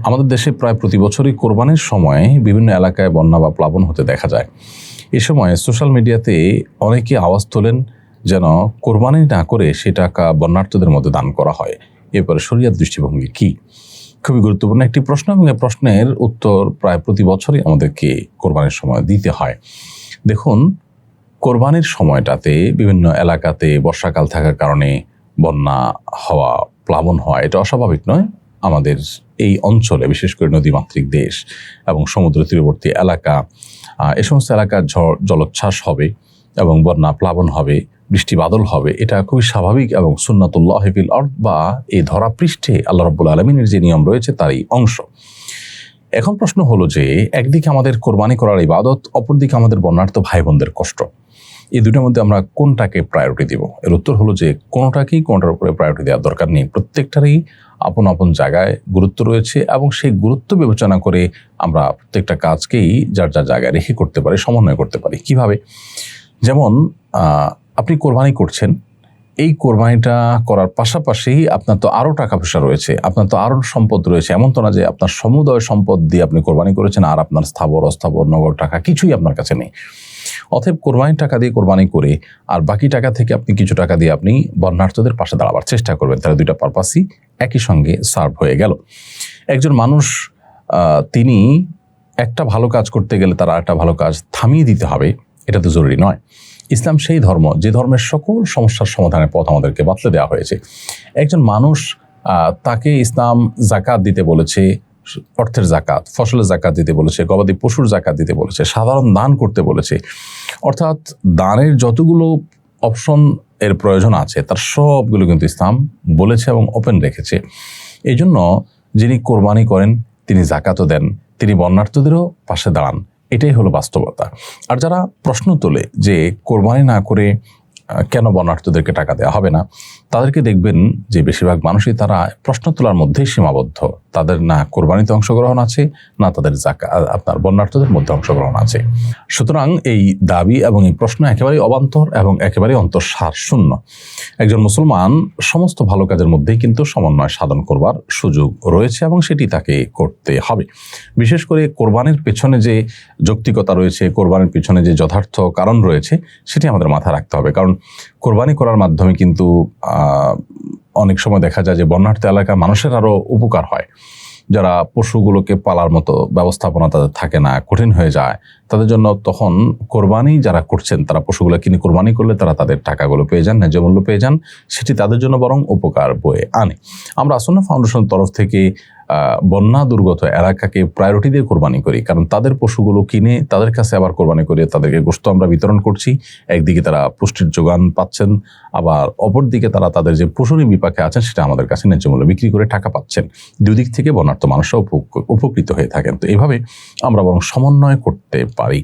আমাদের দেশে প্রায় প্রতি বছরই কোরবানির সময় বিভিন্ন এলাকায় বন্যা বা প্লাবন হতে দেখা যায়। এ সময় সোশ্যাল মিডিয়াতে অনেকে আওয়াজ তোলেন যেন কোরবানি না করে সে টাকা বন্যার্থদের মধ্যে দান করা হয়। এরপরে শরিয়াত দৃষ্টিভঙ্গি কি? খুবই গুরুত্বপূর্ণ একটি প্রশ্ন এবং এই প্রশ্নের উত্তর প্রায় প্রতি বছরই আমাদেরকে কোরবানির সময় দিতে হয়। দেখুন, কোরবানির সময়টাতে বিভিন্ন এলাকাতে বর্ষাকাল থাকার কারণে বন্যা হওয়া, প্লাবন হওয়া এটা অস্বাভাবিক নয়। আমাদের এই অঞ্চলে বিশেষ করে নদীমাতৃক দেশ এবং সমুদ্র তীরবর্তী এলাকা, এ সমস্ত এলাকার জলোচ্ছ্বাস হবে এবং বন্যা প্লাবন হবে, বৃষ্টি বাদল হবে, এটা খুবই স্বাভাবিক এবং সুন্নাতুল্লাহ ফিল আরদ বা এই ধরা পৃষ্ঠে আল্লাহ রাব্বুল আলামিনের যে নিয়ম রয়েছে তারই অংশ। এখন প্রশ্ন হলো যে একদিকে আমাদের কোরবানি করার ইবাদত, অপরদিকে আমাদের বন্যার্থ ভাই বোনদের কষ্ট, এই দুটোর মধ্যে আমরা কোনটাকে প্রায়োরিটি দিব? এর উত্তর হলো যে কোনটার উপরে প্রায়োরিটি দেওয়ার দরকার নেই। প্রত্যেকটারই আপন আপন জায়গায় গুরুত্ব রয়েছে এবং সেই গুরুত্ব বিবেচনা করে আমরা প্রত্যেকটা কাজকেই যার যার জায়গায় রেখে করতে পারি, সমন্বয় করতে পারি। কিভাবে? যেমন আপনি কোরবানি করছেন, এই কোরবানিটা করার পাশাপাশি আপনার তো আরও টাকা পয়সা রয়েছে, আপনার তো আরও সম্পদ রয়েছে। এমন তো না যে আপনার সমুদয় সম্পদ দিয়ে আপনি কোরবানি করেছেন আর আপনার স্থাবর অস্থাবর নগদ টাকা কিছুই আপনার কাছে নেই। অতএব কোরবানির টাকা দিয়ে কোরবানি করে আর বাকি টাকা থেকে আপনি কিছু টাকা দিয়ে আপনি বন্যার্থদের পাশে দাঁড়াবার চেষ্টা করবেন। তাহলে দুইটা পারপাসই একই সঙ্গে সার্ভ হয়ে গেল। একজন মানুষ তিনি একটা ভালো কাজ করতে গেলে তার আরেকটা ভালো কাজ থামিয়ে দিতে হবে, এটা তো জরুরি নয়। ইসলাম সেই ধর্ম যে ধর্মের সকল সমস্যার সমাধানের পথ আমাদেরকে বাতলে দেওয়া হয়েছে। একজন মানুষ তাকে ইসলাম জাকাত দিতে বলেছে, অর্থের জাকাত, ফসলের জাকাত দিতে বলেছে, গবাদি পশুর জাকাত দিতে বলেছে, সাধারণ দান করতে বলেছে। অর্থাৎ দানের যতগুলো অপশন এর প্রয়োজন আছে তার সবগুলো কিন্তু ইসলাম বলেছে এবং ওপেন রেখেছে। এই জন্য যিনি কোরবানি করেন তিনি জাকাতও দেন, তিনি বন্যার্থদেরও পাশে দাঁড়ান, এটাই হলো বাস্তবতা। আর যারা প্রশ্ন তোলে যে কোরবানি না করে কেন বন্যার্থদেরকে টাকা দেওয়া হবে না, তাদেরকে দেখবেন যে বেশিরভাগ মানুষই তারা প্রশ্ন তোলার মধ্যেই সীমাবদ্ধ। তাদের না কোরবানিতে অংশগ্রহণ আছে, না তাদের আপনার বন্যার্থদের মধ্যে অংশগ্রহণ আছে। সুতরাং এই দাবি এবং এই প্রশ্ন একেবারেই অবান্তর এবং একেবারেই অন্তঃসার শূন্য। একজন মুসলমান সমস্ত ভালো কাজের মধ্যেই কিন্তু সমন্বয় সাধন করবার সুযোগ রয়েছে এবং সেটি তাকে করতে হবে। বিশেষ করে কোরবানির পেছনে যে যৌক্তিকতা রয়েছে, কোরবানির পেছনে যে যথার্থ কারণ রয়েছে, সেটি আমাদের মাথায় রাখতে হবে। কারণ কোরবানি করার মাধ্যমে কিন্তু অনেক সময় দেখা যায় যে বন্যার্থ এলাকার মানুষের আরও উপকার হয়। যারা পশুগুলোকে পালার মতো ব্যবস্থাপনা তাদের থাকে না, কঠিন হয়ে যায়, তাদের জন্য তখন কোরবানি যারা করছেন তারা পশুগুলো কিনে কোরবানি করলে তারা তাদের টাকাগুলো পেয়ে যান, ন্যায্য মূল্য পেয়ে যান, সেটি তাদের জন্য বরং উপকার বয়ে আনে। আমরা আসন্না ফাউন্ডেশনের তরফ থেকে বন্যা দুর্গত এলাকাকে প্রায়োরিটি দিয়ে কোরবানি করি, কারণ তাদের পশুগুলো কিনে তাদের কাছে আবার কোরবানি করে তাদেরকে গোশত আমরা বিতরণ করছি। একদিকে তারা পুষ্টির যোগান পাচ্ছেন, আবার অপরদিকে তারা তাদের যে পশুরই বিপাকে আছেন সেটা আমাদের কাছে ন্যায্য মূল্য বিক্রি করে টাকা পাচ্ছেন। দুই দিক থেকে বন্যার্থ মানুষরা উপকৃত হয়ে থাকেন। তো এইভাবে আমরা বরং সমন্বয় করতে পারি।